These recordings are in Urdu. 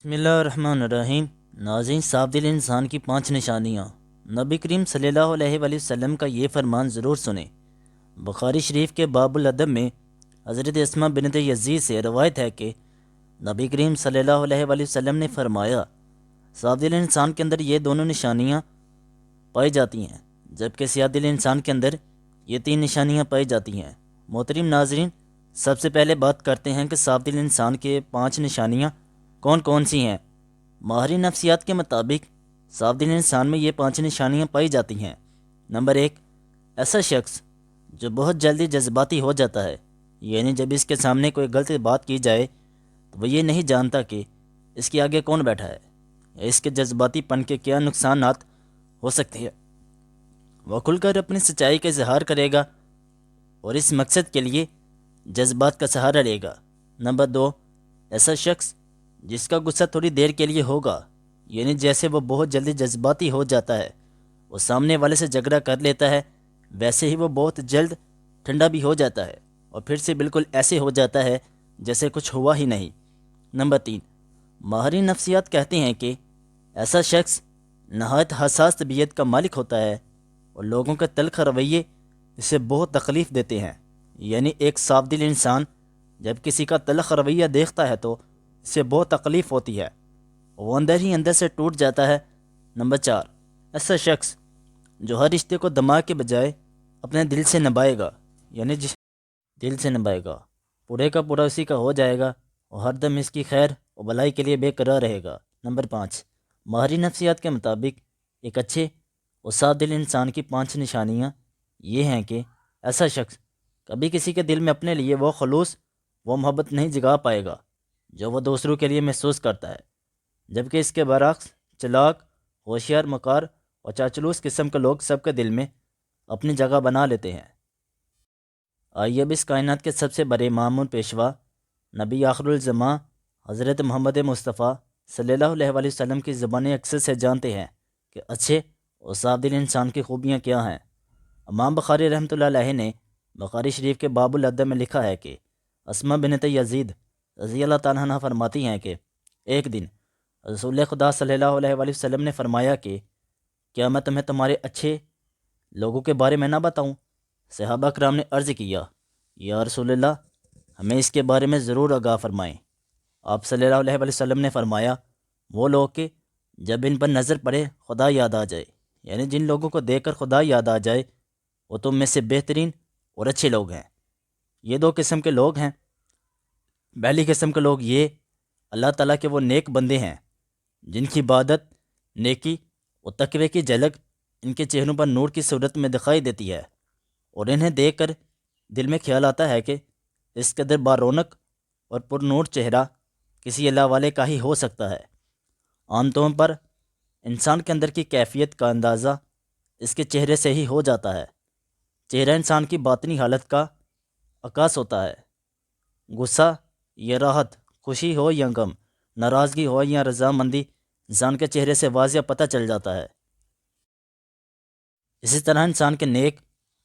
بسم اللہ الرحمن الرحیم۔ ناظرین، صاف دل انسان کی 5 نشانیاں۔ نبی کریم صلی اللہ علیہ وآلہ وسلم کا یہ فرمان ضرور سنیں۔ بخاری شریف کے باب الادب میں حضرت اسماء بنت یزید سے روایت ہے کہ نبی کریم صلی اللہ علیہ وآلہ وسلم نے فرمایا، صاف دل انسان کے اندر یہ دونوں نشانیاں پائی جاتی ہیں، جبکہ سیاہ دل انسان کے اندر یہ 3 نشانیاں پائی جاتی ہیں۔ محترم ناظرین، سب سے پہلے بات کرتے ہیں کہ صاف دل انسان کے 5 نشانیاں کون کون سی ہیں۔ ماہرین نفسیات کے مطابق صاف دل انسان میں یہ 5 نشانیاں پائی جاتی ہیں۔ نمبر 1، ایسا شخص جو بہت جلدی جذباتی ہو جاتا ہے، یعنی جب اس کے سامنے کوئی غلط بات کی جائے تو وہ یہ نہیں جانتا کہ اس کے آگے کون بیٹھا ہے یا اس کے جذباتی پن کے کیا نقصانات ہو سکتے ہیں۔ وہ کھل کر اپنی سچائی کا اظہار کرے گا اور اس مقصد کے لیے جذبات کا سہارا لے گا۔ نمبر 2، ایسا شخص جس کا غصہ تھوڑی دیر کے لیے ہوگا، یعنی جیسے وہ بہت جلدی جذباتی ہو جاتا ہے، وہ سامنے والے سے جھگڑا کر لیتا ہے، ویسے ہی وہ بہت جلد ٹھنڈا بھی ہو جاتا ہے اور پھر سے بالکل ایسے ہو جاتا ہے جیسے کچھ ہوا ہی نہیں۔ نمبر 3، ماہرین نفسیات کہتے ہیں کہ ایسا شخص نہایت حساس طبیعت کا مالک ہوتا ہے اور لوگوں کے تلخ رویے اسے بہت تکلیف دیتے ہیں۔ یعنی ایک صاف دل انسان جب کسی کا تلخ رویہ دیکھتا ہے تو اسے بہت تکلیف ہوتی ہے، وہ اندر ہی اندر سے ٹوٹ جاتا ہے۔ نمبر 4، ایسا شخص جو ہر رشتے کو دماغ کے بجائے اپنے دل سے نبھائے گا، یعنی جس دل سے نبھائے گا، پورے کا پورا اسی کا ہو جائے گا اور ہر دم اس کی خیر اور بھلائی کے لیے بے قرار رہے گا۔ نمبر 5، ماہرین نفسیات کے مطابق ایک اچھے اور صاف دل انسان کی 5 نشانیاں یہ ہیں کہ ایسا شخص کبھی کسی کے دل میں اپنے لیے وہ خلوص، وہ محبت نہیں جگا پائے گا جو وہ دوسروں کے لیے محسوس کرتا ہے، جبکہ اس کے برعکس چلاک، ہوشیار، مکار اور چاچلوس قسم کے لوگ سب کے دل میں اپنی جگہ بنا لیتے ہیں۔ آئیے اب اس کائنات کے سب سے بڑے مامون پیشوا نبی آخر الزماں حضرت محمد مصطفیٰ صلی اللہ علیہ وآلہ وسلم کی زبان اکثر سے جانتے ہیں کہ اچھے اور صاف دل انسان کی خوبیاں کیا ہیں۔ امام بخاری رحمۃ اللہ علیہ نے بخاری شریف کے باب الادب میں لکھا ہے کہ اسماء بنت یزید رضی اللہ تعالیٰ عنہ فرماتی ہیں کہ ایک دن رسول خدا صلی اللہ علیہ وآلہ وسلم نے فرمایا کہ کیا میں تمہیں تمہارے اچھے لوگوں کے بارے میں نہ بتاؤں؟ صحابہ کرام نے عرض کیا، یا رسول اللہ، ہمیں اس کے بارے میں ضرور آگاہ فرمائیں۔ آپ صلی اللہ علیہ وآلہ وسلم نے فرمایا، وہ لوگ کہ جب ان پر نظر پڑے خدا یاد آ جائے، یعنی جن لوگوں کو دیکھ کر خدا یاد آ جائے وہ تم میں سے بہترین اور اچھے لوگ ہیں۔ یہ 2 قسم کے لوگ ہیں۔ پہلی قسم کے لوگ یہ اللہ تعالیٰ کے وہ نیک بندے ہیں جن کی عبادت، نیکی اور تقوی کی جھلک ان کے چہروں پر نور کی صورت میں دکھائی دیتی ہے اور انہیں دیکھ کر دل میں خیال آتا ہے کہ اس قدر با رونق اور پر نور چہرہ کسی اللہ والے کا ہی ہو سکتا ہے۔ عام طور پر انسان کے اندر کی کیفیت کا اندازہ اس کے چہرے سے ہی ہو جاتا ہے۔ چہرہ انسان کی باطنی حالت کا عکاس ہوتا ہے۔ غصہ یا راحت، خوشی ہو یا غم، ناراضگی ہو یا رضامندی، انسان کے چہرے سے واضح پتہ چل جاتا ہے۔ اسی طرح انسان کے نیک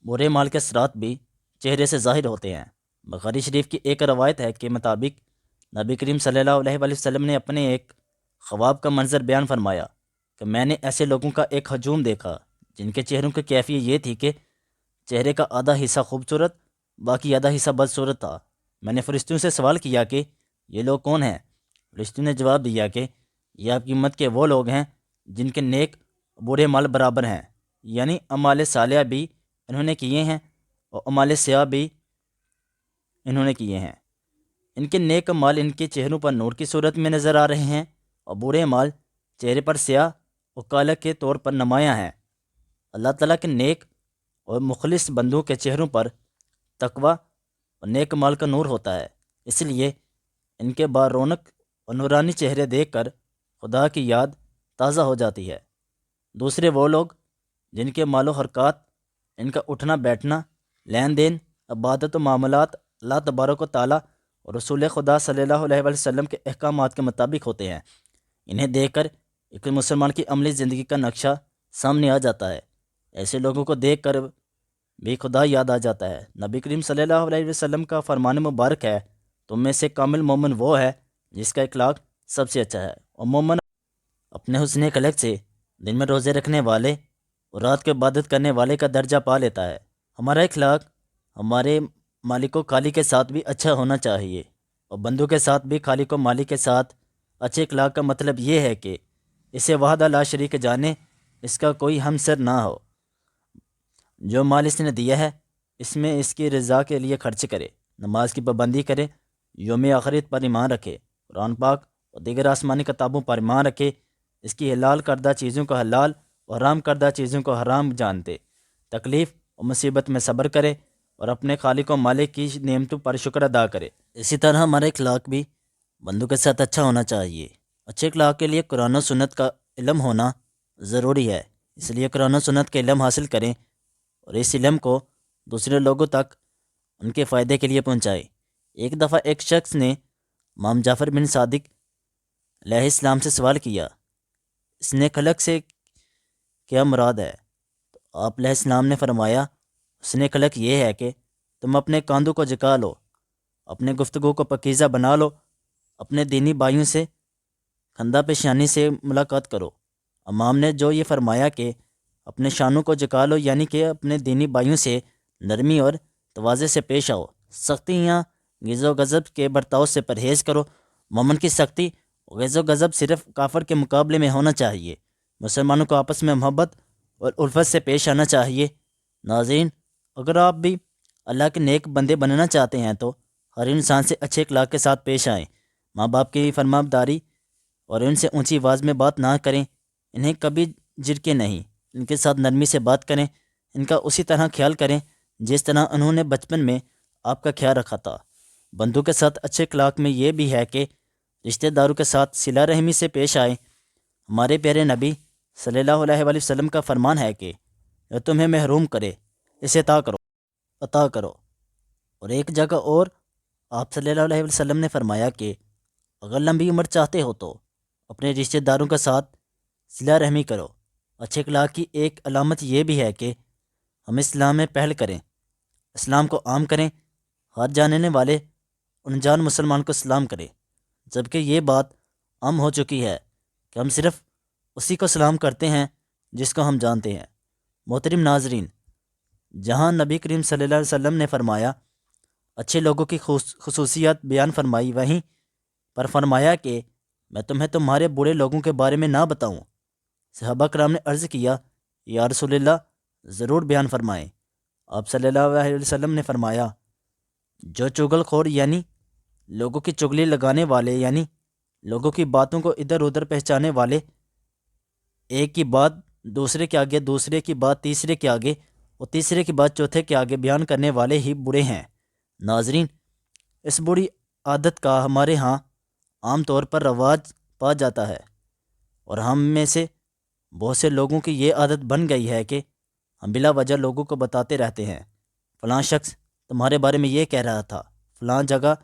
برے مال کے اثرات بھی چہرے سے ظاہر ہوتے ہیں۔ بخاری شریف کی ایک روایت ہے کہ مطابق نبی کریم صلی اللہ علیہ وآلہ وسلم نے اپنے ایک خواب کا منظر بیان فرمایا کہ میں نے ایسے لوگوں کا ایک ہجوم دیکھا جن کے چہروں کی کیفیت یہ تھی کہ چہرے کا آدھا حصہ خوبصورت، باقی آدھا حصہ بدصورت تھا۔ میں نے فرشتوں سے سوال کیا کہ یہ لوگ کون ہیں؟ فرشتوں نے جواب دیا کہ یہ آپ کی امت کے وہ لوگ ہیں جن کے نیک برے مال برابر ہیں، یعنی اعمال صالحہ بھی انہوں نے کیے ہیں اور اعمال سیاہ بھی انہوں نے کیے ہیں۔ ان کے نیک مال ان کے چہروں پر نور کی صورت میں نظر آ رہے ہیں اور برے مال چہرے پر سیاہ اور کالا کے طور پر نمایاں ہیں۔ اللہ تعالیٰ کے نیک اور مخلص بندوں کے چہروں پر تقوی اور نیک مال کا نور ہوتا ہے، اس لیے ان کے با رونق اور نورانی چہرے دیکھ کر خدا کی یاد تازہ ہو جاتی ہے۔ دوسرے وہ لوگ جن کے مال و حرکات، ان کا اٹھنا بیٹھنا، لین دین، عبادت و معاملات اللہ تبارک و تعالیٰ اور رسول خدا صلی اللہ علیہ وآلہ وسلم کے احکامات کے مطابق ہوتے ہیں، انہیں دیکھ کر ایک مسلمان کی عملی زندگی کا نقشہ سامنے آ جاتا ہے۔ ایسے لوگوں کو دیکھ کر بھی خدا یاد آ جاتا ہے۔ نبی کریم صلی اللہ علیہ وسلم کا فرمان مبارک ہے، تم میں سے کامل مومن وہ ہے جس کا اخلاق سب سے اچھا ہے۔ عموماً اپنے حسن خلق سے دن میں روزے رکھنے والے اور رات کو عبادت کرنے والے کا درجہ پا لیتا ہے۔ ہمارا اخلاق ہمارے مالک و خالق کے ساتھ بھی اچھا ہونا چاہیے، اور بندوں کے ساتھ بھی خالق و مالک کے ساتھ اچھے اخلاق کا مطلب یہ ہے کہ اسے وحدہ لا شریک جانے، اس کا کوئی ہمسر نہ ہو، جو مال اس نے دیا ہے اس میں اس کی رضا کے لیے خرچ کرے، نماز کی پابندی کرے، یوم آخرت پر ایمان رکھے، قرآن پاک اور دیگر آسمانی کتابوں پر ایمان رکھے، اس کی حلال کردہ چیزوں کو حلال اور حرام کردہ چیزوں کو حرام جانتے، تکلیف اور مصیبت میں صبر کرے اور اپنے خالق و مالک کی نعمتوں پر شکر ادا کرے۔ اسی طرح ہمارا اخلاق بھی بندوں کے ساتھ اچھا ہونا چاہیے۔ اچھے اخلاق کے لیے قرآن و سنت کا علم ہونا ضروری ہے، اس لیے قرآن و سنت کے علم حاصل کریں اور اس علم کو دوسرے لوگوں تک ان کے فائدے کے لیے پہنچائیں۔ ایک دفعہ ایک شخص نے امام جعفر بن صادق علیہ السلام سے سوال کیا، اس نے خلق سے کیا مراد ہے؟ تو آپ علیہ السلام نے فرمایا، اس نے خلق یہ ہے کہ تم اپنے کاندوں کو جھکا لو، اپنے گفتگو کو پاکیزہ بنا لو، اپنے دینی بھائیوں سے خندہ پیشانی سے ملاقات کرو۔ امام نے جو یہ فرمایا کہ اپنے شانوں کو جھکا لو، یعنی کہ اپنے دینی بھائیوں سے نرمی اور تواضع سے پیش آؤ، سختی یا غیظ و غضب کے برتاؤ سے پرہیز کرو۔ مومن کی سختی اور غیظ و غضب صرف کافر کے مقابلے میں ہونا چاہیے۔ مسلمانوں کو آپس میں محبت اور الفت سے پیش آنا چاہیے۔ ناظرین، اگر آپ بھی اللہ کے نیک بندے بننا چاہتے ہیں تو ہر انسان سے اچھے اخلاق کے ساتھ پیش آئیں۔ ماں باپ کی فرمانبرداری اور ان سے اونچی آواز میں بات نہ کریں، انہیں کبھی جھڑکیں نہیں، ان کے ساتھ نرمی سے بات کریں، ان کا اسی طرح خیال کریں جس طرح انہوں نے بچپن میں آپ کا خیال رکھا تھا۔ بندوں کے ساتھ اچھے اخلاق میں یہ بھی ہے کہ رشتہ داروں کے ساتھ صلہ رحمی سے پیش آئیں۔ ہمارے پیارے نبی صلی اللہ علیہ وآلہ وسلم کا فرمان ہے کہ جو تمہیں محروم کرے اسے عطا کرو، اور ایک جگہ اور آپ صلی اللہ علیہ وسلم نے فرمایا کہ اگر لمبی عمر چاہتے ہو تو اپنے رشتہ داروں کے ساتھ صلہ رحمی کرو۔ اچھے اخلاق کی ایک علامت یہ بھی ہے کہ ہم اسلام میں پہل کریں، اسلام کو عام کریں، ہر جاننے والے انجان مسلمان کو سلام کریں، جبکہ یہ بات عام ہو چکی ہے کہ ہم صرف اسی کو سلام کرتے ہیں جس کو ہم جانتے ہیں۔ محترم ناظرین، جہاں نبی کریم صلی اللہ علیہ وسلم نے فرمایا اچھے لوگوں کی خصوصیات بیان فرمائی، وہیں پر فرمایا کہ میں تمہیں تمہارے برے لوگوں کے بارے میں نہ بتاؤں۔ صحابہ کرام نے عرض کیا، یا رسول اللہ، ضرور بیان فرمائیں۔ آپ صلی اللہ علیہ وسلم نے فرمایا، جو چغل خور یعنی لوگوں کی چغلی لگانے والے، یعنی لوگوں کی باتوں کو ادھر ادھر پہچانے والے، ایک کی بات دوسرے کے آگے، دوسرے کی بات تیسرے کے آگے اور تیسرے کی بات چوتھے کے آگے بیان کرنے والے ہی برے ہیں۔ ناظرین، اس بری عادت کا ہمارے ہاں عام طور پر رواج پا جاتا ہے، اور ہم میں سے بہت سے لوگوں کی یہ عادت بن گئی ہے کہ ہم بلا وجہ لوگوں کو بتاتے رہتے ہیں، فلاں شخص تمہارے بارے میں یہ کہہ رہا تھا، فلاں جگہ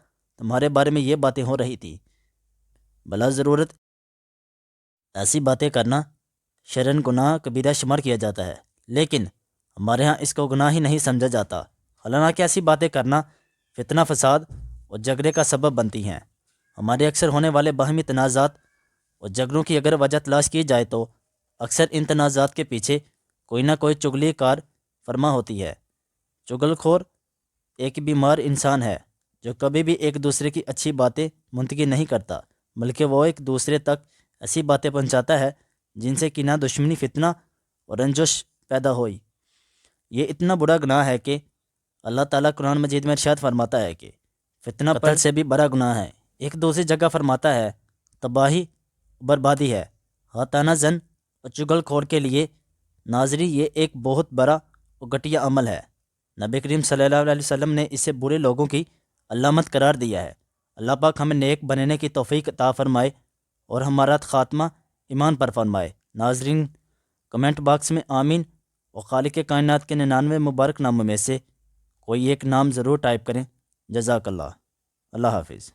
تمہارے بارے میں یہ باتیں ہو رہی تھی۔ بلا ضرورت ایسی باتیں کرنا شرعاً گناہ کبیرہ شمار کیا جاتا ہے، لیکن ہمارے ہاں اس کو گناہ ہی نہیں سمجھا جاتا، حالانکہ ایسی باتیں کرنا فتنہ فساد اور جھگڑے کا سبب بنتی ہیں۔ ہمارے اکثر ہونے والے باہمی تنازعات اور جھگڑوں کی اگر وجہ تلاش کی جائے تو اکثر ان تنازعات کے پیچھے کوئی نہ کوئی چغلی کار فرما ہوتی ہے۔ چغل خور ایک بیمار انسان ہے جو کبھی بھی ایک دوسرے کی اچھی باتیں منتقل نہیں کرتا، بلکہ وہ ایک دوسرے تک ایسی باتیں پہنچاتا ہے جن سے کینہ، دشمنی، فتنہ اور رنجش پیدا ہوئی۔ یہ اتنا بڑا گناہ ہے کہ اللہ تعالیٰ قرآن مجید میں ارشاد فرماتا ہے کہ فتنہ قتل سے بھی بڑا گناہ ہے۔ ایک دوسری جگہ فرماتا ہے تباہی بربادی ہے ہاتانہ زن اور چغل خور کے لیے۔ ناظری، یہ ایک بہت بڑا اور گھٹیا عمل ہے۔ نبی کریم صلی اللہ علیہ وسلم نے اسے برے لوگوں کی علامت قرار دیا ہے۔ اللہ پاک ہمیں نیک بننے کی توفیق عطا فرمائے اور ہمارا خاتمہ ایمان پر فرمائے۔ ناظرین، کمنٹ باکس میں آمین اور خالق کائنات کے 99 مبارک ناموں میں سے کوئی ایک نام ضرور ٹائپ کریں۔ جزاک اللہ۔ اللہ حافظ۔